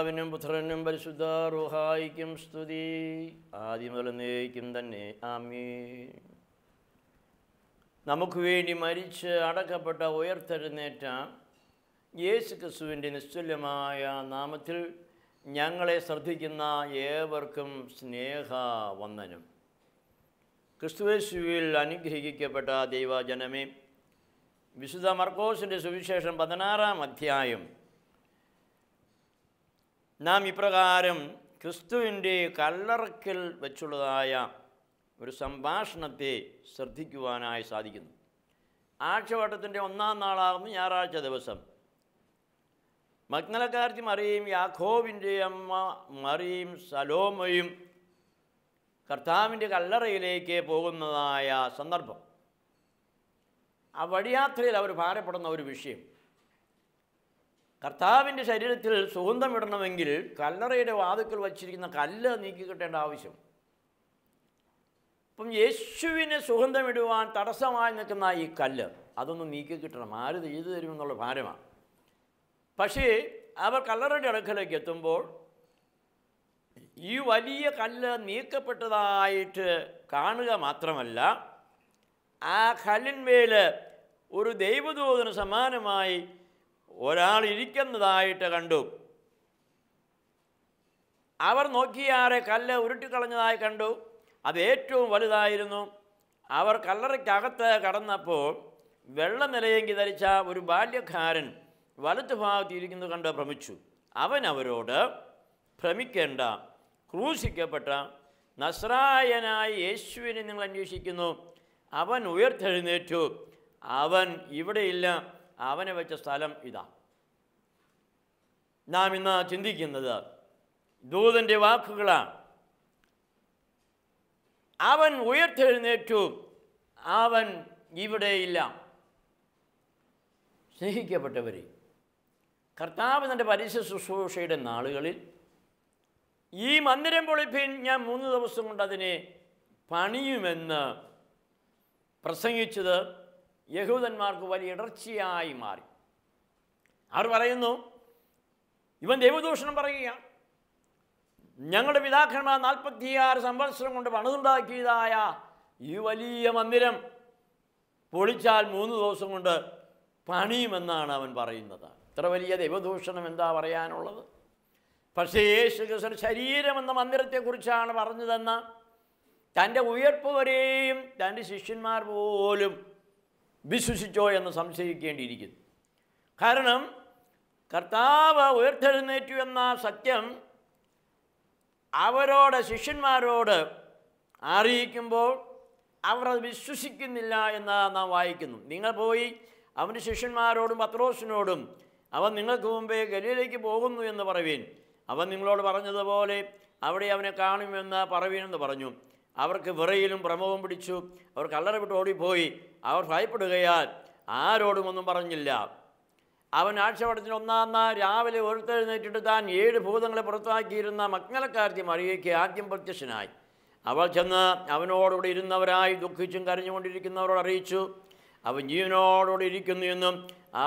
പിതാവിനും പുത്രനും പരിശുദ്ധ റൂഹായിക്കും സ്തുതി, ആദിമുതലേക്കും തന്നെ. ആമീൻ. നമുക്ക് വേണ്ടി മരിച്ച് അടക്കപ്പെട്ട ഉയർത്തെഴുന്നേറ്റ യേശു ക്രിസ്തുവിൻ്റെ നിസ്തുല്യമായ നാമത്തിൽ ഞങ്ങളെ ശ്രദ്ധിക്കുന്ന ഏവർക്കും സ്നേഹവന്ദനം. ക്രിസ്തുയേശുവിൽ അനുഗ്രഹിക്കപ്പെട്ട ദൈവജനമേ, വിശുദ്ധ മർക്കോസിൻ്റെ സുവിശേഷം 16-ാം അധ്യായം നാം ഇപ്രകാരം ക്രിസ്തുവിൻ്റെ കല്ലറയ്ക്കൽ വെച്ചുള്ളതായ ഒരു സംഭാഷണത്തെ ശ്രദ്ധിക്കുവാനായി സാധിക്കുന്നു. ആഴ്ചവട്ടത്തിൻ്റെ 1-ാം നാളാകുന്ന ഞായറാഴ്ച ദിവസം മഗ്ദലക്കാരത്തി മറിയയും യാക്കോബിൻ്റെ അമ്മ മറിയയും സലോമയും കർത്താവിൻ്റെ കല്ലറയിലേക്ക് പോകുന്നതായ സന്ദർഭം. ആ വഴിയാത്രയിൽ അവർ ഭാരപ്പെടുന്ന ഒരു വിഷയം, കർത്താവിൻ്റെ ശരീരത്തിൽ സുഗന്ധമിടണമെങ്കിൽ കല്ലറയുടെ വാതിൽക്കൽ വച്ചിരിക്കുന്ന കല്ല് നീക്കി കിട്ടേണ്ട ആവശ്യം. അപ്പം യേശുവിന് സുഗന്ധമിടുവാൻ തടസ്സമായി നിൽക്കുന്ന ഈ കല്ല് അതൊന്ന് നീക്കി കിട്ടണം. ആര് ചെയ്തു തരുമെന്നുള്ള ഭാരമാണ്. പക്ഷേ അവർ കല്ലറയുടെ അടുക്കലേക്ക് എത്തുമ്പോൾ ഈ വലിയ കല്ല് നീക്കപ്പെട്ടതായിട്ട് കാണുക മാത്രമല്ല, ആ കല്ലിന്മേൽ ഒരു ദൈവദൂതന് സമാനമായി ഒരാൾ ഇരിക്കുന്നതായിട്ട് കണ്ടു. അവർ നോക്കിയാറെ കല്ല് ഉരുട്ടിക്കളഞ്ഞതായി കണ്ടു. അത് ഏറ്റവും വലുതായിരുന്നു. അവർ കല്ലറയ്ക്കകത്ത് കടന്നപ്പോൾ വെള്ള നിലയെങ്കി ധരിച്ച ഒരു ബാല്യക്കാരൻ വലത്തുഭാഗത്ത് ഇരിക്കുന്നത് കണ്ട് ഭ്രമിച്ചു. അവൻ അവരോട്, ഭ്രമിക്കേണ്ട, ക്രൂശിക്കപ്പെട്ട നസ്രായനായ യേശുവിനെ നിങ്ങൾ അന്വേഷിക്കുന്നു. അവൻ ഉയർത്തെഴുന്നേറ്റു, അവൻ ഇവിടെയില്ല, അവനെ വെച്ച സ്ഥലം ഇതാ. നാം ഇന്ന് ചിന്തിക്കുന്നത് ദൂതൻ്റെ വാക്കുകളാണ്. അവൻ ഉയർത്തെഴുന്നേറ്റു, അവൻ ഇവിടെയില്ല. സ്നേഹിക്കപ്പെട്ടവരെ, കർത്താവ് തൻ്റെ പരിശുദ്ധ ശുശ്രൂഷയുടെ നാളുകളിൽ ഈ മന്ദിരം പൊളിപ്പിൻ, ഞാൻ 3 ദിവസം കൊണ്ട് അതിനെ പണിയുമെന്ന് പ്രസംഗിച്ചത് യഹൂദന്മാർക്ക് വലിയ ഇടർച്ചയായി മാറി. അവർ പറയുന്നു, ഇവൻ ദൈവദൂഷണം പറയുകയാണ്. ഞങ്ങളുടെ പിതാക്കന്മാർ 46 സംവത്സരം കൊണ്ട് പണിതുണ്ടാക്കിയതായ ഈ വലിയ മന്ദിരം പൊളിച്ചാൽ 3 ദിവസം കൊണ്ട് പണിയുമെന്നാണ് അവൻ പറയുന്നത്. ഇത്ര വലിയ ദൈവദൂഷണം എന്താ പറയാനുള്ളത്? പക്ഷേ യേശു ക്രിസ്തുവിന്റെ ശരീരം എന്ന മന്ദിരത്തെക്കുറിച്ചാണ് പറഞ്ഞതെന്ന് തൻ്റെ ഉയർപ്പ് വരെയും തൻ്റെ ശിഷ്യന്മാർ പോലും വിശ്വസിച്ചോ എന്ന് സംശയിക്കേണ്ടിയിരിക്കുന്നു. കാരണം കർത്താവ് ഉയർത്തെഴുന്നേറ്റു എന്ന സത്യം അവരോട്, ശിഷ്യന്മാരോട് അറിയിക്കുമ്പോൾ അവർ അത് വിശ്വസിക്കുന്നില്ല എന്ന് നാം വായിക്കുന്നു. നിങ്ങൾ പോയി അവൻ്റെ ശിഷ്യന്മാരോടും പത്രോസിനോടും അവൻ നിങ്ങൾക്ക് മുമ്പേ ഗലീലയ്ക്ക് പോകുന്നു എന്ന് പറയുവീൻ. അവൻ നിങ്ങളോട് പറഞ്ഞതുപോലെ അവിടെ അവനെ കാണുമെന്ന് പറയുവീനെന്ന് പറഞ്ഞു. അവർക്ക് വിറയിലും ഭ്രമവും പിടിച്ചു. അവർ കല്ലറ വിട്ട് ഓടിപ്പോയി. അവർ ഭയപ്പെടുകയാൽ ആരോടും ഒന്നും പറഞ്ഞില്ല. അവൻ ആഴ്ചവട്ടത്തിന് 1-ാം നാൾ രാവിലെ ഉയർത്തെഴുന്നേറ്റിട്ട് താൻ 7 ഭൂതങ്ങളെ പുറത്താക്കിയിരുന്ന മഗ്ദലക്കാരത്തി മറിയയ്ക്ക് ആദ്യം പ്രത്യക്ഷനായി. അവൾ ചെന്ന് അവനോടുകൂടി ഇരുന്നവരായി ദുഃഖിച്ചും കരഞ്ഞുകൊണ്ടിരിക്കുന്നവരോട് അറിയിച്ചു, അവൻ ജീവനോടുകൂടി ഇരിക്കുന്നു എന്നും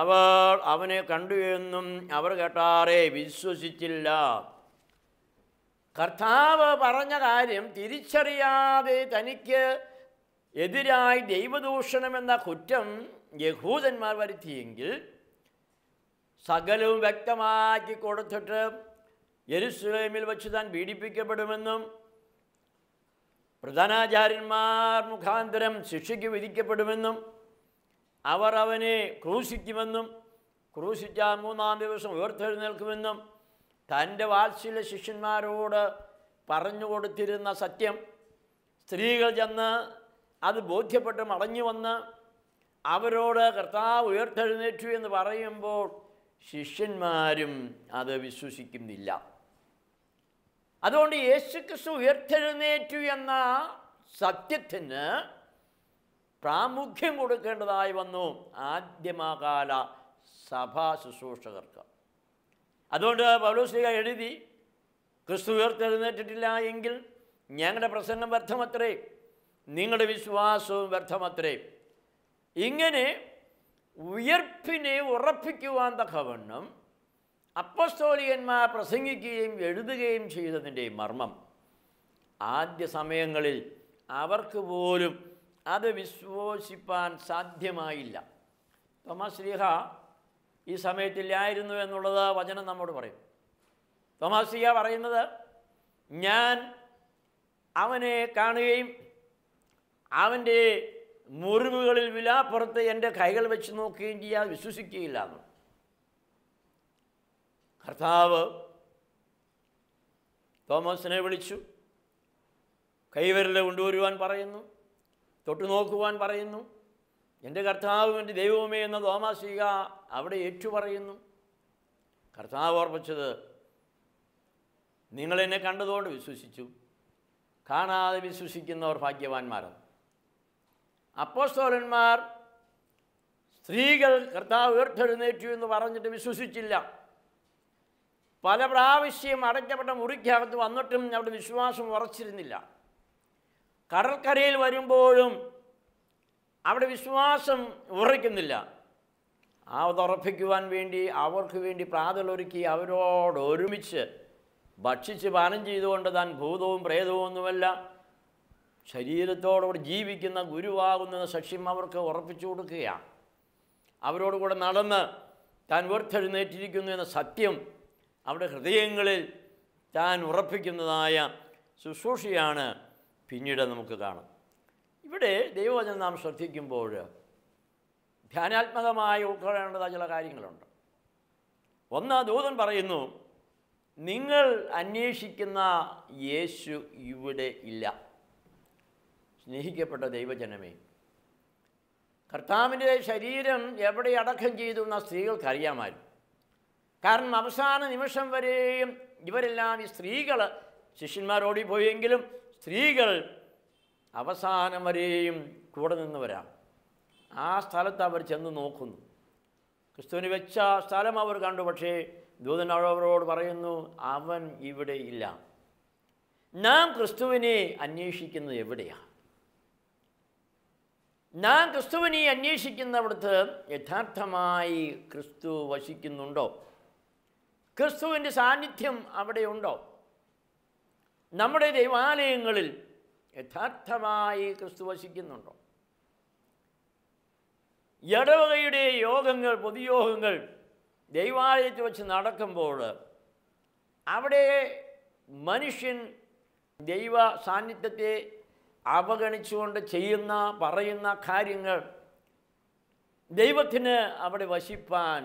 അവർ അവനെ കണ്ടു എന്നും അവർ കേട്ടാറേ വിശ്വസിച്ചില്ല. കർത്താവ് പറഞ്ഞ കാര്യം തിരിച്ചറിയാതെ തനിക്ക് എതിരായി ദൈവദൂഷണമെന്ന കുറ്റം യഹൂദന്മാർ വരുത്തിയെങ്കിൽ സകലവും വ്യക്തമാക്കി കൊടുത്തിട്ട് യെരുശലേമിൽ വെച്ച് താൻ പീഡിപ്പിക്കപ്പെടുമെന്നും പ്രധാനാചാര്യന്മാർ മുഖാന്തരം ശിക്ഷയ്ക്ക് വിധിക്കപ്പെടുമെന്നും അവർ അവനെ ക്രൂശിക്കുമെന്നും ക്രൂശിച്ചാൽ 3-ാം ദിവസം ഉയർത്തെഴുന്നേൽക്കുമെന്നും തൻ്റെ വാത്സല്യ ശിഷ്യന്മാരോട് പറഞ്ഞു കൊടുത്തിരുന്ന സത്യം സ്ത്രീകൾ ചെന്ന് അത് ബോധ്യപ്പെട്ട് മടങ്ങി വന്ന് അവരോട് കർത്താവ് ഉയർത്തെഴുന്നേറ്റു എന്ന് പറയുമ്പോൾ ശിഷ്യന്മാരും അത് വിശ്വസിക്കുന്നില്ല. അതുകൊണ്ട് യേശുക്രിസ്തു ഉയർത്തെഴുന്നേറ്റു എന്ന സത്യത്തിന് പ്രാമുഖ്യം കൊടുക്കേണ്ടതായി വന്നു ആദ്യമകാല സഭാ ശുശ്രൂഷകർക്ക്. അതുകൊണ്ട് പൗലോസ്ലീഹ എഴുതി, ക്രിസ്തു ഉയർത്തെഴുന്നേറ്റിട്ടില്ല എങ്കിൽ ഞങ്ങളുടെ പ്രസംഗം വ്യർത്ഥമത്രേ, നിങ്ങളുടെ വിശ്വാസവും വ്യർത്ഥമത്രേ. ഇങ്ങനെ ഉയർപ്പിനെ ഉറപ്പിക്കുവാൻ തക്കവണ്ണം അപ്പോസ്തോലികന്മാർ പ്രസംഗിക്കുകയും എഴുതുകയും ചെയ്തതിൻ്റെ മർമ്മം ആദ്യ സമയങ്ങളിൽ അവർക്ക് പോലും അത് വിശ്വസിപ്പാൻ സാധ്യമായില്ല. തോമാസ് ശ്ലീഹ ഈ സമയത്തില്ലായിരുന്നു എന്നുള്ളത് വചനം നമ്മോട് പറയും. തോമാസ് ശ്ലീഹ പറയുന്നത്, ഞാൻ അവനെ കാണുകയും അവൻ്റെ മുറിവുകളിൽ വിലാപ്പുറത്ത് എൻ്റെ കൈകൾ വെച്ച് നോക്കുകയും ചെയ്യാതെ വിശ്വസിക്കുകയില്ല എന്ന്. കർത്താവ് തോമസിനെ വിളിച്ചു, കൈവിരൽ കൊണ്ടുവരുവാൻ പറയുന്നു, തൊട്ടു നോക്കുവാൻ പറയുന്നു. എൻ്റെ കർത്താവും എൻ്റെ ദൈവവുമേ എന്ന തോമാസ് ശ്ലീഹ അവിടെ ഏറ്റുപറയുന്നു. കർത്താവ് ഓർപ്പിച്ചത്, നിങ്ങളെന്നെ കണ്ടതുകൊണ്ട് വിശ്വസിച്ചു, കാണാതെ വിശ്വസിക്കുന്നവർ ഭാഗ്യവാന്മാരാണ്. അപ്പോസ്തലന്മാർ സ്ത്രീകൾ കർത്താവ് ഉയർത്തെഴുന്നേറ്റു എന്ന് പറഞ്ഞിട്ട് വിശ്വസിച്ചില്ല. പല പ്രാവശ്യം അടയ്ക്കപ്പെട്ട മുറിക്കകത്ത് വന്നിട്ടും അവിടെ വിശ്വാസം ഉറച്ചിരുന്നില്ല. കടൽക്കരയിൽ വരുമ്പോഴും അവിടെ വിശ്വാസം ഉറയ്ക്കുന്നില്ല. അതുറപ്പിക്കുവാൻ വേണ്ടി അവർക്ക് വേണ്ടി പ്രാതലൊരുക്കി അവരോടൊരുമിച്ച് ഭക്ഷിച്ച് പാനം ചെയ്തുകൊണ്ട് താൻ ഭൂതവും പ്രേതവും ഒന്നുമല്ല, ശരീരത്തോടുകൂടി ജീവിക്കുന്ന ഗുരുവാകുന്ന സഖ്യം അവർക്ക് ഉറപ്പിച്ചു കൊടുക്കുകയാണ്. അവരോടുകൂടെ നടന്ന് താൻ ഉയർത്തെഴുന്നേറ്റിരിക്കുന്നു എന്ന സത്യം അവരുടെ ഹൃദയങ്ങളിൽ താൻ ഉറപ്പിക്കുന്നതായ ശുശ്രൂഷയാണ് പിന്നീട് നമുക്ക് കാണാം. ഇവിടെ ദൈവവചനം നാം ശ്രദ്ധിക്കുമ്പോൾ ധ്യാനാത്മകമായി ഉൾക്കൊള്ളേണ്ടതായ ചില കാര്യങ്ങളുണ്ട്. ഒന്ന്, ദൂതൻ പറയുന്നു, നിങ്ങൾ അന്വേഷിക്കുന്ന യേശു ഇവിടെ ഇല്ല. സ്നേഹിക്കപ്പെട്ട ദൈവജനമേ, കർത്താവിൻ്റെ ശരീരം എവിടെ അടക്കം ചെയ്തു എന്ന സ്ത്രീകൾക്കറിയാമായിരുന്നു. കാരണം അവസാന നിമിഷം വരെയും ഇവരെല്ലാം, ഈ സ്ത്രീകൾ, ശിഷ്യന്മാരോടി പോയെങ്കിലും സ്ത്രീകൾ അവസാനം വരെയും കൂടെ നിന്നവരാണ്. ആ സ്ഥലത്ത് അവർ ചെന്ന് നോക്കുന്നു. ക്രിസ്തുവിന് വെച്ച സ്ഥലം അവർ കണ്ടു. പക്ഷേ ദൂതൻ അവരോട് പറയുന്നു, അവൻ ഇവിടെ ഇല്ല. നാം ക്രിസ്തുവിനെ അന്വേഷിക്കുന്നത് എവിടെയാണ്? നാം ക്രിസ്തുവിനെ അന്വേഷിക്കുന്നിടത്ത് യഥാർത്ഥമായി ക്രിസ്തു വസിക്കുന്നുണ്ടോ? ക്രിസ്തുവിൻ്റെ സാന്നിധ്യം അവിടെയുണ്ടോ? നമ്മുടെ ദൈവാലയങ്ങളിൽ യഥാർത്ഥമായി ക്രിസ്തു വസിക്കുന്നുണ്ടോ? ഇടവകയുടെ യോഗങ്ങൾ, പൊതുയോഗങ്ങൾ ദൈവാലയത്തിൽ വെച്ച് നടക്കുമ്പോൾ അവിടെ മനുഷ്യൻ ദൈവ സാന്നിധ്യത്തെ അവഗണിച്ചുകൊണ്ട് ചെയ്യുന്ന, പറയുന്ന കാര്യങ്ങൾ ദൈവത്തിന് അവിടെ വസിപ്പാൻ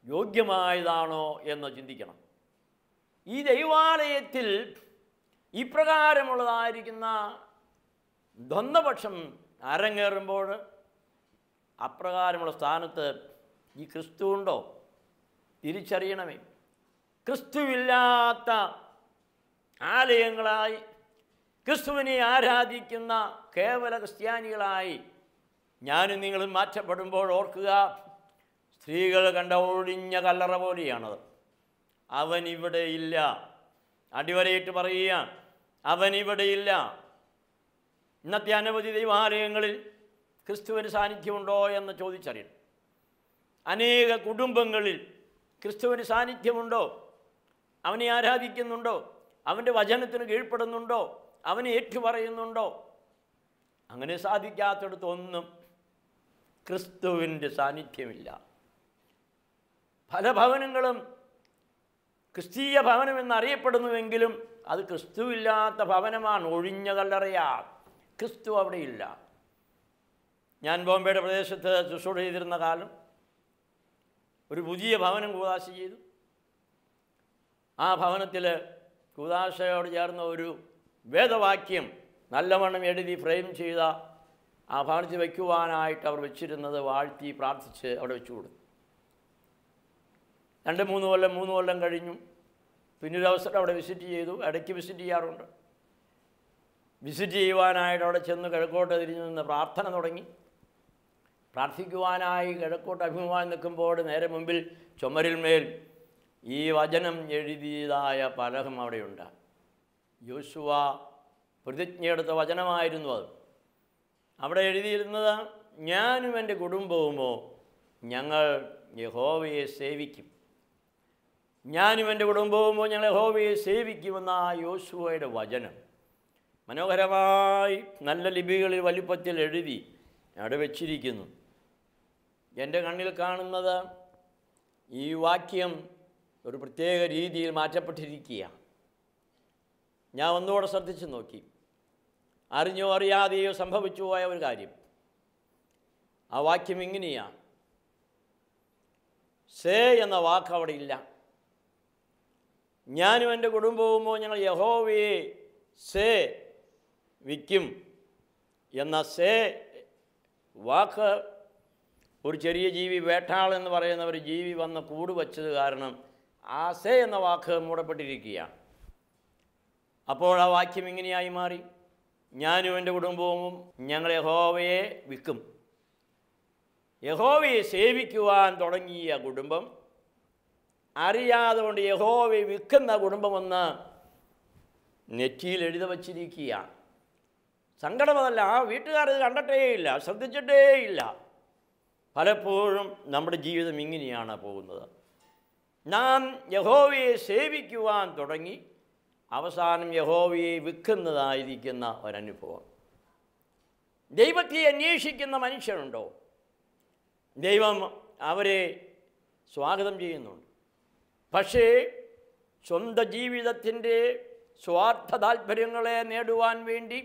യോഗ്യമായതാണോ എന്ന് ചിന്തിക്കണം. ഈ ദൈവാലയത്തിൽ ഇപ്രകാരമുള്ളതായിരിക്കുന്ന ദ്വന്ദ്വപക്ഷം അരങ്ങേറുമ്പോൾ അപ്രകാരമുള്ള സ്ഥാനത്ത് ഈ ക്രിസ്തു ഉണ്ടോ തിരിച്ചറിയണമേ. ക്രിസ്തുവില്ലാത്ത ആലയങ്ങളായി, ക്രിസ്തുവിനെ ആരാധിക്കുന്ന കേവല ക്രിസ്ത്യാനികളായി ഞാനും നിങ്ങളും മാറ്റപ്പെടുമ്പോൾ ഓർക്കുക, സ്ത്രീകൾ കണ്ട ഒഴിഞ്ഞ കല്ലറ പോലെയാണത്. അവൻ ഇവിടെ ഇല്ല. അടിവരയിട്ട് പറയുക, അവൻ ഇവിടെ ഇല്ല. ഇന്നത്തെ അനവധി ദൈവാലയങ്ങളിൽ ക്രിസ്തുവിന് സാന്നിധ്യമുണ്ടോ എന്ന് ചോദിച്ചറിയണം. അനേക കുടുംബങ്ങളിൽ ക്രിസ്തുവിന് സാന്നിധ്യമുണ്ടോ? അവനെ ആരാധിക്കുന്നുണ്ടോ? അവൻ്റെ വചനത്തിന് കീഴ്പ്പെടുന്നുണ്ടോ? അവനെ ഏറ്റുപറയുന്നുണ്ടോ? അങ്ങനെ സാധിക്കാത്തിടത്തൊന്നും ക്രിസ്തുവിൻ്റെ സാന്നിധ്യമില്ല. പല ഭവനങ്ങളും ക്രിസ്തീയ ഭവനമെന്നറിയപ്പെടുന്നുവെങ്കിലും അത് ക്രിസ്തുവില്ലാത്ത ഭവനമാണ്, ഒഴിഞ്ഞ കല്ലറയാണ്. ക്രിസ്തു അവിടെയില്ല. ഞാൻ ബോംബെയുടെ പ്രദേശത്ത് ശുശ്രൂഷ ചെയ്തിരുന്ന കാലം ഒരു പുതിയ ഭവനം കൂദാശ ചെയ്തു. ആ ഭവനത്തിൽ കൂദാശയോട് ചേർന്ന ഒരു വേദവാക്യം നല്ലവണ്ണം എഴുതി ഫ്രെയിം ചെയ്ത ആ ഭവനത്തിൽ വയ്ക്കുവാനായിട്ട് അവർ വെച്ചിരുന്നത് വാഴ്ത്തി പ്രാർത്ഥിച്ച് അവിടെ വെച്ചു കൊടുത്തു. 2-3 കൊല്ലം കഴിഞ്ഞു. പിന്നൊരു അവസരം അവിടെ വിസിറ്റ് ചെയ്തു. ഇടയ്ക്ക് വിസിറ്റ് ചെയ്യാറുണ്ട്. വിസിറ്റ് ചെയ്യുവാനായിട്ട് അവിടെ ചെന്ന് കിഴക്കോട്ട് തിരിഞ്ഞു നിന്ന് പ്രാർത്ഥന തുടങ്ങി. പ്രാർത്ഥിക്കുവാനായി കിഴക്കോട്ട് അഭിമുഖമായി നിൽക്കുമ്പോൾ നേരെ മുമ്പിൽ ചുമരിന്മേൽ ഈ വചനം എഴുതിയതായ പലകം അവിടെയുണ്ട്. യോശുവ പ്രതിജ്ഞയെടുത്ത വചനമായിരുന്നു അത്. അവിടെ എഴുതിയിരുന്നത്, ഞാനും എൻ്റെ കുടുംബവുമോ ഞങ്ങൾ യഹോവയെ സേവിക്കും. ഞാനും എൻ്റെ കുടുംബവും ഞങ്ങൾ യഹോവയെ സേവിക്കുമെന്ന ആ യോശുവയുടെ വചനം മനോഹരമായി നല്ല ലിപികളിൽ വലിപ്പത്തിൽ എഴുതി അവിടെ വച്ചിരിക്കുന്നു. എൻ്റെ കണ്ണിൽ കാണുന്നത് ഈ വാക്യം ഒരു പ്രത്യേക രീതിയിൽ മാറ്റപ്പെട്ടിരിക്കുക. ഞാൻ ഒന്നുകൂടെ ശ്രദ്ധിച്ചു നോക്കി. അറിഞ്ഞോ അറിയാതെയോ സംഭവിച്ചു പോയ ഒരു കാര്യം. ആ വാക്യം ഇങ്ങനെയാണ്. സേ എന്ന വാക്ക് അവിടെ ഇല്ല. ഞാനും എൻ്റെ കുടുംബവുമോ ഞങ്ങൾ യഹോവയെ സേവിക്കും എന്ന സേ വാക്ക് ഒരു ചെറിയ ജീവി, വേട്ടാൾ എന്ന് പറയുന്ന ഒരു ജീവി വന്ന് കൂട് വച്ചത് കാരണം ആ സേ എന്ന വാക്ക് മൂടപ്പെട്ടിരിക്കുകയാണ്. അപ്പോൾ ആ വാക്യം ഇങ്ങനെയായി മാറി. ഞാനും എൻ്റെ കുടുംബവും ഞങ്ങൾ യഹോവയെ വിൽക്കും. യഹോവയെ സേവിക്കുവാൻ തുടങ്ങിയ കുടുംബം അറിയാതെ കൊണ്ട് യഹോവയെ വിൽക്കുന്ന കുടുംബമെന്ന് നെറ്റിയിൽ എഴുതി വച്ചിരിക്കുകയാണ്. സങ്കടമതല്ല, ആ വീട്ടുകാരത് കണ്ടിട്ടേയില്ല, ശ്രദ്ധിച്ചിട്ടേയില്ല. പലപ്പോഴും നമ്മുടെ ജീവിതം ഇങ്ങനെയാണ് പോകുന്നത്. നാം യഹോവയെ സേവിക്കുവാൻ തുടങ്ങി അവസാനം യഹോവയെ വിൽക്കുന്നതായിരിക്കുന്ന ഒരനുഭവം. ദൈവത്തെ അന്വേഷിക്കുന്ന മനുഷ്യരുണ്ടോ? ദൈവം അവരെ സ്വാഗതം ചെയ്യുന്നുണ്ട്. പക്ഷേ സ്വന്തം ജീവിതത്തിൻ്റെ സ്വാർത്ഥ താല്പര്യങ്ങളെ നേടുവാൻ വേണ്ടി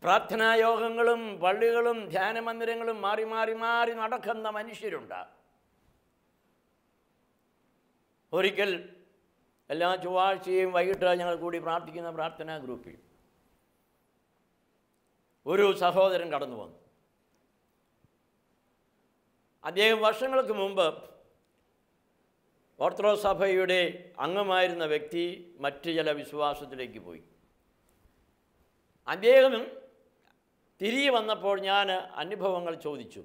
പ്രാർത്ഥനായോഗങ്ങളും പള്ളികളും ധ്യാനമന്ദിരങ്ങളും മാറി മാറി മാറി നടക്കുന്ന മനുഷ്യരുണ്ട്. ഒരിക്കൽ എല്ലാ ചൊവ്വാഴ്ചയും വൈകിട്ട് ഞങ്ങൾ കൂടി പ്രാർത്ഥിക്കുന്ന പ്രാർത്ഥനാ ഗ്രൂപ്പിൽ ഒരു സഹോദരൻ കടന്നു വന്നു. അദ്ദേഹം വർഷങ്ങൾക്ക് മുമ്പ് ഓർത്തഡോക്സ് സഭയുടെ അംഗമായിരുന്ന വ്യക്തി മറ്റ് ചില വിശ്വാസത്തിലേക്ക് പോയി. അദ്ദേഹം തിരികെ വന്നപ്പോൾ ഞാൻ അനുഭവങ്ങൾ ചോദിച്ചു.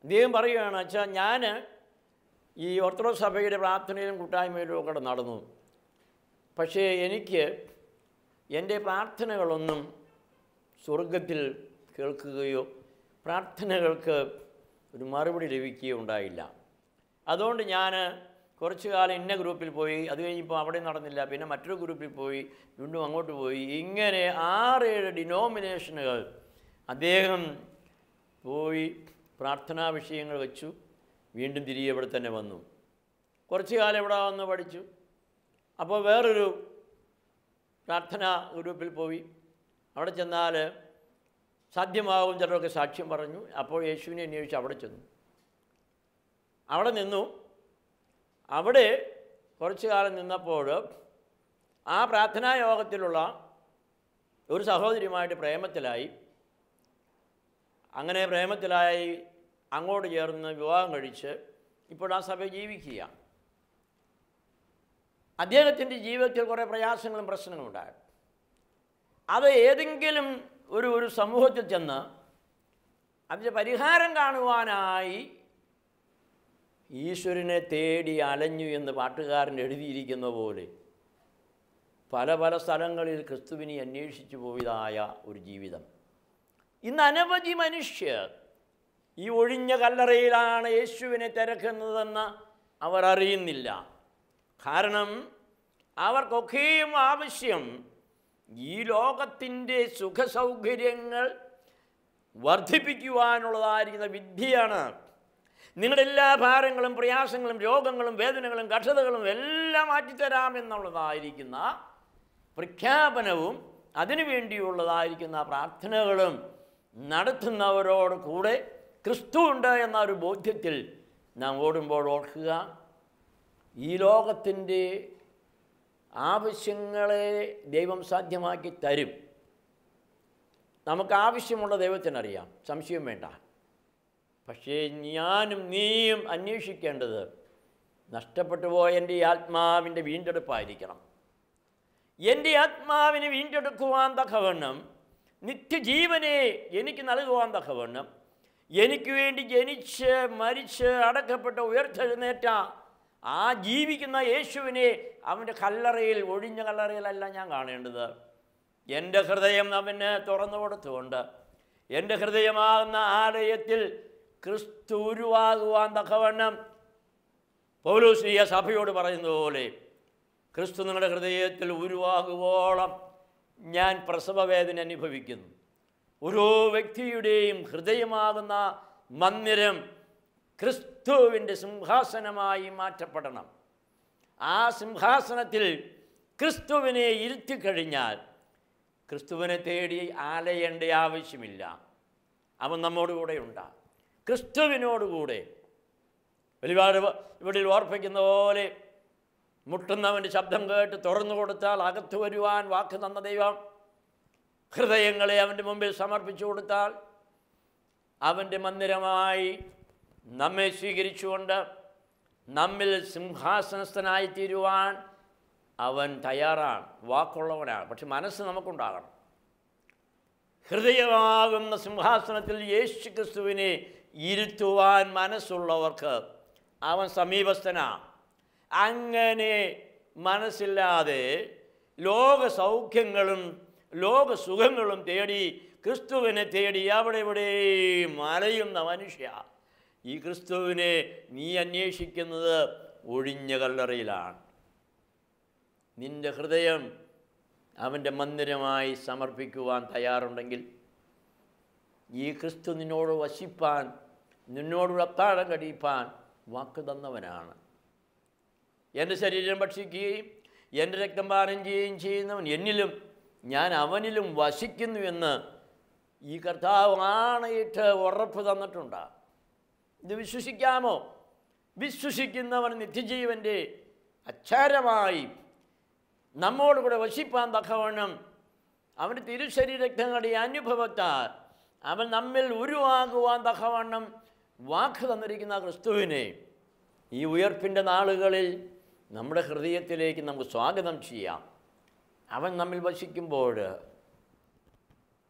അദ്ദേഹം പറയുകയാണ്, അച്ഛാ, ഞാൻ ഈ ഓർത്തഡോക്സ് സഭയുടെ പ്രാർത്ഥനയിലും കൂട്ടായ്മയിലും ഒക്കെ നടന്നു. പക്ഷേ എനിക്ക് എൻ്റെ പ്രാർത്ഥനകളൊന്നും സ്വർഗത്തിൽ കേൾക്കുകയോ പ്രാർത്ഥനകൾക്ക് ഒരു മറുപടി ലഭിക്കുകയോ ഉണ്ടായില്ല. അതുകൊണ്ട് ഞാൻ കുറച്ചു കാലം ഇന്ന ഗ്രൂപ്പിൽ പോയി, അത് കഴിഞ്ഞപ്പോൾ അവിടെ നടന്നില്ല, പിന്നെ മറ്റൊരു ഗ്രൂപ്പിൽ പോയി, വീണ്ടും അങ്ങോട്ട് പോയി. ഇങ്ങനെ 6-7 ഡിനോമിനേഷനുകൾ അദ്ദേഹം പോയി പ്രാർത്ഥനാ വിഷയങ്ങൾ വെച്ചു. വീണ്ടും തിരികെ ഇവിടെ തന്നെ വന്നു. കുറച്ചു കാലം ഇവിടെ വന്ന് പഠിച്ചു. അപ്പോൾ വേറൊരു പ്രാർത്ഥനാ ഗ്രൂപ്പിൽ പോയി. അവിടെ ചെന്നാൽ സാധ്യമാകും ചിലരൊക്കെ സാക്ഷ്യം പറഞ്ഞു. അപ്പോൾ യേശുവിനെ അന്വേഷിച്ച് അവിടെ ചെന്നു. അവിടെ നിന്നു. അവിടെ കുറച്ചു കാലം നിന്നപ്പോൾ ആ പ്രാർത്ഥനാ യോഗത്തിലുള്ള ഒരു സഹോദരിയുമായിട്ട് പ്രേമത്തിലായി. അങ്ങനെ പ്രേമത്തിലായി അങ്ങോട്ട് ചേർന്ന് വിവാഹം കഴിച്ച് ഇപ്പോൾ ആ സഭ ജീവിക്കുക. അദ്ദേഹത്തിൻ്റെ ജീവിതത്തിൽ കുറേ പ്രയാസങ്ങളും പ്രശ്നങ്ങളും ഉണ്ടായി. അത് ഏതെങ്കിലും ഒരു സമൂഹത്തിൽ ചെന്ന് അതിൻ്റെ പരിഹാരം കാണുവാനായി ഈശ്വരനെ തേടി അലഞ്ഞു എന്ന് പാട്ടുകാരൻ എഴുതിയിരിക്കുന്ന പോലെ പല പല സ്ഥലങ്ങളിൽ ക്രിസ്തുവിനെ അന്വേഷിച്ചു പോയതായ ഒരു ജീവിതം. ഇന്ന് അനവധി മനുഷ്യർ ഈ ഒഴിഞ്ഞ കല്ലറയിലാണ് യേശുവിനെ തിരക്കുന്നതെന്ന് അവർ അറിയുന്നില്ല. കാരണം അവർക്കൊക്കെയും ആവശ്യം ഈ ലോകത്തിൻ്റെ സുഖസൗകര്യങ്ങൾ വർദ്ധിപ്പിക്കുവാനുള്ളതായിരിക്കുന്ന വിദ്യയാണ്. നിങ്ങളുടെ എല്ലാ ഭാരങ്ങളും പ്രയാസങ്ങളും രോഗങ്ങളും വേദനകളും കഷ്ടതകളും എല്ലാം മാറ്റിത്തരാമെന്നുള്ളതായിരിക്കുന്ന പ്രഖ്യാപനവും അതിനുവേണ്ടിയുള്ളതായിരിക്കുന്ന പ്രാർത്ഥനകളും നടത്തുന്നവരോട് കൂടെ ക്രിസ്തു ഉണ്ട് എന്ന ഒരു ബോധ്യത്തിൽ നാം ഓടുമ്പോൾ ഓർക്കുക, ഈ ലോകത്തിൻ്റെ ആവശ്യങ്ങളെ ദൈവം സാധ്യമാക്കി തരും. നമുക്ക് ആവശ്യമുള്ള ദൈവത്തിനറിയാം, സംശയം വേണ്ട. പക്ഷേ ഞാനും നീയും അന്വേഷിക്കേണ്ടത് നഷ്ടപ്പെട്ടു പോയ എൻ്റെ ആത്മാവിൻ്റെ വീണ്ടെടുപ്പായിരിക്കണം. എൻ്റെ ആത്മാവിനെ വീണ്ടെടുക്കുവാൻ തക്കവണ്ണം, നിത്യജീവനെ എനിക്ക് നൽകുവാൻ തക്കവണ്ണം, എനിക്ക് വേണ്ടി ജനിച്ച് മരിച്ച് അടക്കപ്പെട്ട ഉയർത്തെഴുന്നേറ്റ ആ ജീവിക്കുന്ന യേശുവിനെ അവൻ്റെ കല്ലറയിൽ, ഒഴിഞ്ഞ കല്ലറയിലല്ല ഞാൻ കാണേണ്ടത്. എൻ്റെ ഹൃദയം അവന് തുറന്നു കൊടുത്തുകൊണ്ട് എൻ്റെ ഹൃദയമാകുന്ന ആലയത്തിൽ ക്രിസ്തു ഉരുവാകുവാൻ തക്കവണ്ണം പൗലോസ്ലീഹ സഭയോട് പറയുന്നത് പോലെ ക്രിസ്തു നിങ്ങളുടെ ഹൃദയത്തിൽ ഉരുവാകുവോളം ഞാൻ പ്രസവവേദന അനുഭവിക്കുന്നു. ഓരോ വ്യക്തിയുടെയും ഹൃദയമാകുന്ന മന്ദിരം ക്രിസ്തുവിൻ്റെ സിംഹാസനമായി മാറ്റപ്പെടണം. ആ സിംഹാസനത്തിൽ ക്രിസ്തുവിനെ ഇരുത്തിക്കഴിഞ്ഞാൽ ക്രിസ്തുവിനെ തേടി ആലയേണ്ട ആവശ്യമില്ല. അവൻ നമ്മോടുകൂടെ ഉണ്ടാകും. ക്രിസ്തുവിനോടുകൂടെ ഒരുപാട് ഇവിടെ ഓർപ്പിക്കുന്ന പോലെ മുട്ടുന്നവൻ്റെ ശബ്ദം കേട്ട് തുറന്നു കൊടുത്താൽ അകത്തു വരുവാൻ വാക്ക് തന്ന ദൈവം ഹൃദയങ്ങളെ അവൻ്റെ മുമ്പിൽ സമർപ്പിച്ചു കൊടുത്താൽ അവൻ്റെ മന്ദിരമായി നമ്മെ സ്വീകരിച്ചുകൊണ്ട് നമ്മിൽ സിംഹാസനസ്ഥനായി തീരുവാൻ അവൻ തയ്യാറാണ്, വാക്കുള്ളവനാണ്. പക്ഷെ മനസ്സ് നമുക്കുണ്ടാകണം. ഹൃദയമാകുന്ന സിംഹാസനത്തിൽ യേശു ക്രിസ്തുവിനെ ഇരുത്തുവാൻ മനസ്സുള്ളവർക്ക് അവൻ സമീപസ്ഥനാണ്. അങ്ങനെ മനസ്സില്ലാതെ ലോക സൗഖ്യങ്ങളും ലോക സുഖങ്ങളും തേടി ക്രിസ്തുവിനെ തേടി അവിടെ ഇവിടെയും അലയുന്ന മനുഷ്യ, ഈ ക്രിസ്തുവിനെ നീ അന്വേഷിക്കുന്നത് ഒഴിഞ്ഞ കല്ലറയിലാണ്. നിൻ്റെ ഹൃദയം അവൻ്റെ മന്ദിരമായി സമർപ്പിക്കുവാൻ തയ്യാറുണ്ടെങ്കിൽ ഈ ക്രിസ്തു നിന്നോട് വസിപ്പാൻ, നിന്നോട് അത്താഴം കഴിപ്പാൻ വാക്ക് തന്നവനാണ്. എൻ്റെ ശരീരം ഭക്ഷിക്കുകയും എൻ്റെ രക്തം പാനം ചെയ്യുകയും ചെയ്യുന്നവൻ എന്നിലും ഞാൻ അവനിലും വസിക്കുന്നു എന്ന് ഈ കർത്താവ് ആണയിട്ട് ഉറപ്പ് തന്നിട്ടുണ്ട്. ഇത് വിശ്വസിക്കാമോ? വിശ്വസിക്കുന്നവൻ നിത്യജീവൻ്റെ അച്ചാരമായി നമ്മോട് കൂടെ വസിപ്പാൻ തക്കവണ്ണം അവൻ്റെ തിരുശരീരങ്ങളുടെ അനുഭവത്താൽ അവൻ നമ്മിൽ ഉരുവാകുവാൻ തക്കവണ്ണം വാക്ക് തന്നിരിക്കുന്ന ക്രിസ്തുവിനെ ഈ ഉയർപ്പിൻ്റെ നാളുകളിൽ നമ്മുടെ ഹൃദയത്തിലേക്ക് നമുക്ക് സ്വാഗതം ചെയ്യാം. അവൻ നമ്മിൽ വസിക്കുമ്പോൾ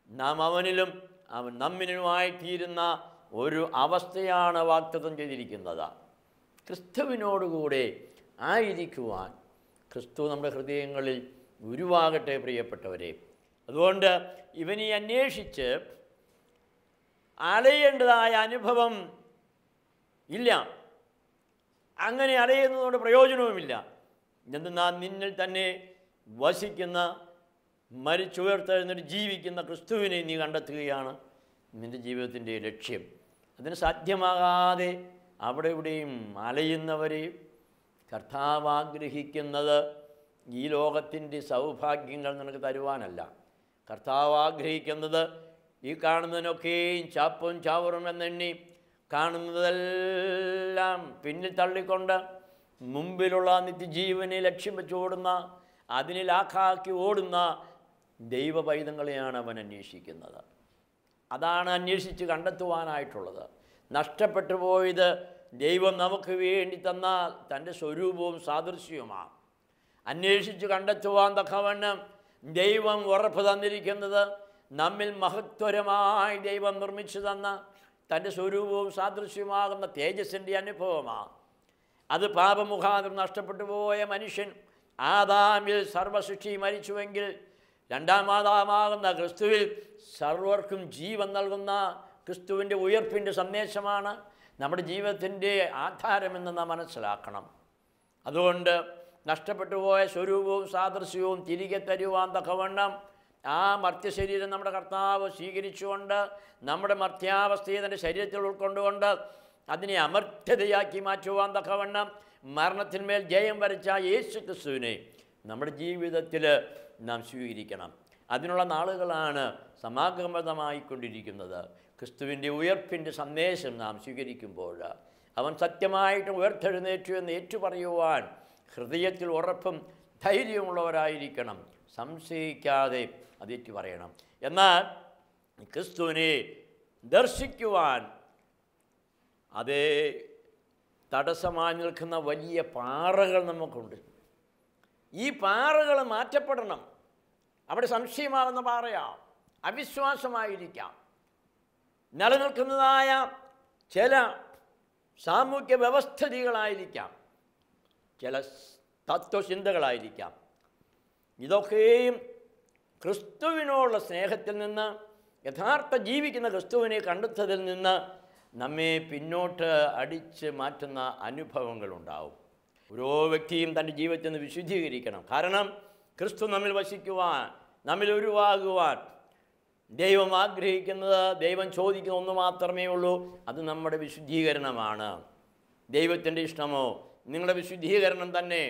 നാം അവനിലും അവൻ നമ്മിലുമായിത്തീരുന്ന ഒരു അവസ്ഥയാണ് വാഗ്ദത്തം ചെയ്തിരിക്കുന്നത്. ക്രിസ്തുവിനോടുകൂടെ ആയിരിക്കുവാൻ ക്രിസ്തു നമ്മുടെ ഹൃദയങ്ങളിൽ ഉരുവാകട്ടെ പ്രിയപ്പെട്ടവരെ. അതുകൊണ്ട് ഇവനെ അന്വേഷിച്ച് അലയേണ്ടതായ അനുഭവം ഇല്ല. അങ്ങനെ അലയുന്നതുകൊണ്ട് പ്രയോജനവുമില്ല. എന്നാൽ നിന്നിൽ തന്നെ വസിക്കുന്ന മരിച്ചുയർത്തെഴുന്നേറ്റ് ജീവിക്കുന്ന ക്രിസ്തുവിനെ നീ കണ്ടെത്തുകയാണ് നിൻ്റെ ജീവിതത്തിൻ്റെ ലക്ഷ്യം. അതിന് സാധ്യമാകാതെ അവിടെ ഇവിടെയും അലയുന്നവരെ കർത്താവ് ആഗ്രഹിക്കുന്നത് ഈ ലോകത്തിൻ്റെ സൗഭാഗ്യങ്ങൾ നിനക്ക് തരുവാനല്ല. കർത്താവ് ആഗ്രഹിക്കുന്നത് ഈ കാണുന്നതിനൊക്കെയും ചാപ്പും ചാവറും എന്നെണ്ണി കാണുന്നതെല്ലാം പിന്നിൽ തള്ളിക്കൊണ്ട് മുമ്പിലുള്ള നിത്യജീവനെ ലക്ഷ്യം വെച്ച് ഓടുന്ന, അതിനെ ലാക്കാക്കി ഓടുന്ന ദൈവ പൈതങ്ങളെയാണ് അവൻ അന്വേഷിക്കുന്നത്. അതാണ് അന്വേഷിച്ച് കണ്ടെത്തുവാനായിട്ടുള്ളത്. നഷ്ടപ്പെട്ടു പോയത് ദൈവം നമുക്ക് വേണ്ടി തന്ന തൻ്റെ സ്വരൂപവും സാദൃശ്യവുമാണ്. അന്വേഷിച്ച് കണ്ടെത്തുവാൻ തക്കവണ്ണം ദൈവം ഉറപ്പ് തന്നിരിക്കുന്നത് നമ്മിൽ മഹത്വരമായി ദൈവം നിർമ്മിച്ചു തന്ന തൻ്റെ സ്വരൂപവും സാദൃശ്യമാകുന്ന തേജസ്സിൻ്റെ അനുഭവമാണ്. അത് പാപമുഖാന്തരം നഷ്ടപ്പെട്ടു പോയ മനുഷ്യൻ ആദാമിൽ സർവസൃഷ്ടി മരിച്ചുവെങ്കിൽ രണ്ടാം ആദാമാകുന്ന ക്രിസ്തുവിൽ സർവർക്കും ജീവൻ നൽകുന്ന ക്രിസ്തുവിൻ്റെ ഉയർപ്പിൻ്റെ സന്ദേശമാണ് നമ്മുടെ ജീവിതത്തിൻ്റെ ആധാരമെന്ന് നാം മനസ്സിലാക്കണം. അതുകൊണ്ട് നഷ്ടപ്പെട്ടു പോയ സ്വരൂപവും സാദൃശ്യവും തിരികെ തരുവാൻ തക്കവണ്ണം ആ മർത്യശരീരം നമ്മുടെ കർത്താവ് സ്വീകരിച്ചുകൊണ്ട് നമ്മുടെ മർത്യാവസ്ഥയെ തൻ്റെ ശരീരത്തിൽ ഉൾക്കൊണ്ടുകൊണ്ട് അതിനെ അമർത്യതയാക്കി മാറ്റുവാൻ തക്കവണ്ണം മരണത്തിന്മേൽ ജയം വരച്ച യേശു ക്രിസ്തുവിനെ നമ്മുടെ ജീവിതത്തിൽ നാം സ്വീകരിക്കണം. അതിനുള്ള നാളുകളാണ് സമാഗതമായിക്കൊണ്ടിരിക്കുന്നത്. ക്രിസ്തുവിൻ്റെ ഉയർപ്പിൻ്റെ സന്ദേശം നാം സ്വീകരിക്കുമ്പോൾ അവൻ സത്യമായിട്ടും ഉയർത്തെഴുന്നേറ്റു എന്ന് ഏറ്റുപറയുവാൻ ഹൃദയത്തിൽ ഉറപ്പും ധൈര്യമുള്ളവരായിരിക്കണം. സംശയിക്കാതെ അതേറ്റു പറയണം. എന്നാൽ ക്രിസ്തുവിനെ ദർശിക്കുവാൻ അതേ തടസ്സമായി നിൽക്കുന്ന വലിയ പാറകൾ നമുക്കുണ്ട്. ഈ പാറകൾ മാറ്റപ്പെടണം. അവിടെ സംശയമാകുന്ന പാറയാം, അവിശ്വാസമായിരിക്കാം, നിലനിൽക്കുന്നതായ ചില സാമൂഹ്യ വ്യവസ്ഥിതികളായിരിക്കാം, ചില തത്വചിന്തകളായിരിക്കാം. ഇതൊക്കെയും ക്രിസ്തുവിനോടുള്ള സ്നേഹത്തിൽ നിന്ന്, യഥാർത്ഥ ജീവിക്കുന്ന ക്രിസ്തുവിനെ കണ്ടെത്തതിൽ നിന്ന് നമ്മെ പിന്നോട്ട് അടിച്ച് മാറ്റുന്ന അനുഭവങ്ങളുണ്ടാവും. ഓരോ വ്യക്തിയും തൻ്റെ ജീവിതത്തിൽ നിന്ന് വിശുദ്ധീകരിക്കണം. കാരണം ക്രിസ്തു നമ്മിൽ വസിക്കുവാൻ, നമ്മിൽ ഉരുവാകുവാൻ ദൈവം ആഗ്രഹിക്കുന്നത്, ദൈവം ചോദിക്കുന്ന ഒന്ന് മാത്രമേ ഉള്ളൂ. അത് നമ്മുടെ വിശുദ്ധീകരണമാണ്. ദൈവത്തിൻ്റെ ഇഷ്ടമോ നിങ്ങളുടെ വിശുദ്ധീകരണം തന്നെ.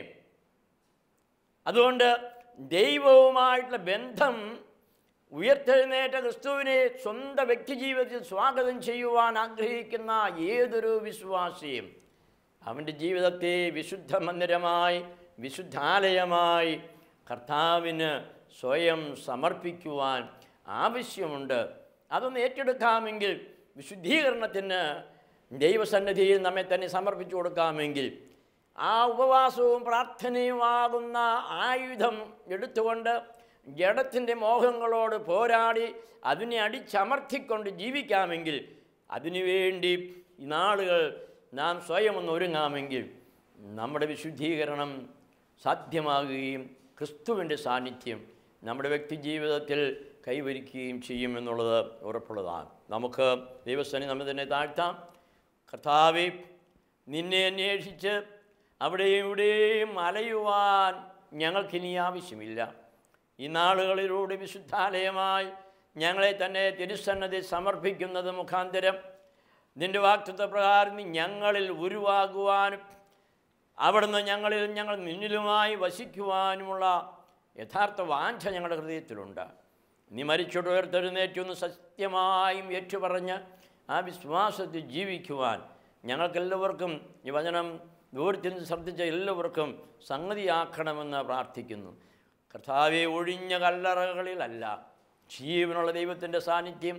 അതുകൊണ്ട് ദൈവവുമായിട്ടുള്ള ബന്ധം ഉയർത്തെഴുന്നേറ്റ ക്രിസ്തുവിനെ സ്വന്തം വ്യക്തിജീവിതത്തിൽ സ്വാഗതം ചെയ്യുവാൻ ആഗ്രഹിക്കുന്ന ഏതൊരു വിശ്വാസിയും അവൻ്റെ ജീവിതത്തെ വിശുദ്ധ മന്ദിരമായി, വിശുദ്ധാലയമായി കർത്താവിന് സ്വയം സമർപ്പിക്കുവാൻ ആവശ്യമുണ്ട്. അതൊന്ന് ഏറ്റെടുക്കാമെങ്കിൽ, വിശുദ്ധീകരണത്തിന് ദൈവസന്നിധിയിൽ നമ്മെ തന്നെ സമർപ്പിച്ചു കൊടുക്കാമെങ്കിൽ, ആ ഉപവാസവും പ്രാർത്ഥനയുമാകുന്ന ആയുധം എടുത്തുകൊണ്ട് ജഡത്തിൻ്റെ മോഹങ്ങളോട് പോരാടി അതിനെ അടിച്ചമർത്തിക്കൊണ്ട് ജീവിക്കാമെങ്കിൽ, അതിനുവേണ്ടി ഈ നാളുകൾ നാം സ്വയം ഒന്ന് ഒരുങ്ങാമെങ്കിൽ നമ്മുടെ വിശുദ്ധീകരണം സാധ്യമാകുകയും ക്രിസ്തുവിൻ്റെ സാന്നിധ്യം നമ്മുടെ വ്യക്തി ജീവിതത്തിൽ കൈവരിക്കുകയും ചെയ്യുമെന്നുള്ളത് ഉറപ്പുള്ളതാണ്. നമുക്ക് ദൈവസന്നിധിയിൽ നമ്മെ തന്നെ താഴ്ത്താം. കർത്താവേ, നിന്നെ അന്വേഷിച്ച് അവിടെയും ഇവിടെയും അലയുവാൻ ഞങ്ങൾക്കിനി ആവശ്യമില്ല. ഈ നാളുകളിലൂടെ വിശുദ്ധാലയമായി ഞങ്ങളെ തന്നെ തിരുസന്നിധി സമർപ്പിക്കുന്നത് മുഖാന്തരം നിൻ്റെ വാഗ്ദത്ത പ്രകാരം നീ ഞങ്ങളിൽ ഉരുവാകുവാനും അവിടുന്ന് ഞങ്ങളിൽ ഞങ്ങൾ നിന്നിലുമായി വസിക്കുവാനുമുള്ള യഥാർത്ഥ വാഞ്ച ഞങ്ങളുടെ ഹൃദയത്തിലുണ്ട്. നീ മരിച്ചോട്ട് ഉയർത്തെഴുന്നേറ്റൊന്ന് സത്യമായും ഏറ്റുപറഞ്ഞ് ആ വിശ്വാസത്തിൽ ജീവിക്കുവാൻ ഞങ്ങൾക്കെല്ലാവർക്കും ഈ വചനം ദൂരത്തിൽ നിന്ന് ശ്രദ്ധിച്ച എല്ലാവർക്കും സംഗതിയാക്കണമെന്ന് പ്രാർത്ഥിക്കുന്നു. കർത്താവെ, ഒഴിഞ്ഞ കല്ലറകളിലല്ല, ജീവനുള്ള ദൈവത്തിൻ്റെ സാന്നിധ്യം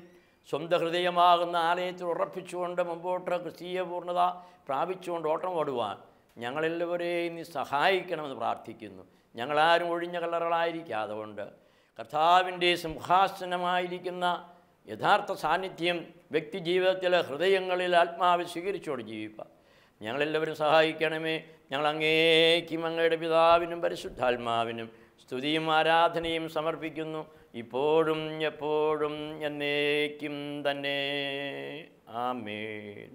സ്വന്തം ഹൃദയമാകുന്ന ആലയത്തിൽ ഉറപ്പിച്ചുകൊണ്ട് മുമ്പോട്ട് ക്രിസ്തീയ പൂർണ്ണത പ്രാപിച്ചുകൊണ്ട് ഓട്ടം ഓടുവാൻ ഞങ്ങളെല്ലാവരെയും നീ സഹായിക്കണമെന്ന് പ്രാർത്ഥിക്കുന്നു. ഞങ്ങളാരും ഒഴിഞ്ഞ കല്ലറകളായിരിക്കാതെ കൊണ്ട് കർത്താവിൻ്റെ സിംഹാസനമായിരിക്കുന്ന യഥാർത്ഥ സാന്നിധ്യം വ്യക്തി ജീവിതത്തിലെ ഹൃദയങ്ങളിൽ ആത്മാവിൽ സ്വീകരിച്ചുകൊണ്ട് ജീവിപ്പാൻ ഞങ്ങളെല്ലാവരും സഹായിക്കണമേ. ഞങ്ങൾ അങ്ങേക്കും അങ്ങയുടെ പിതാവിനും പരിശുദ്ധാത്മാവിനും സ്തുതിയും ആരാധനയും സമർപ്പിക്കുന്നു, ഇപ്പോഴും എപ്പോഴും എന്നേക്കും തന്നെ. ആമേൻ.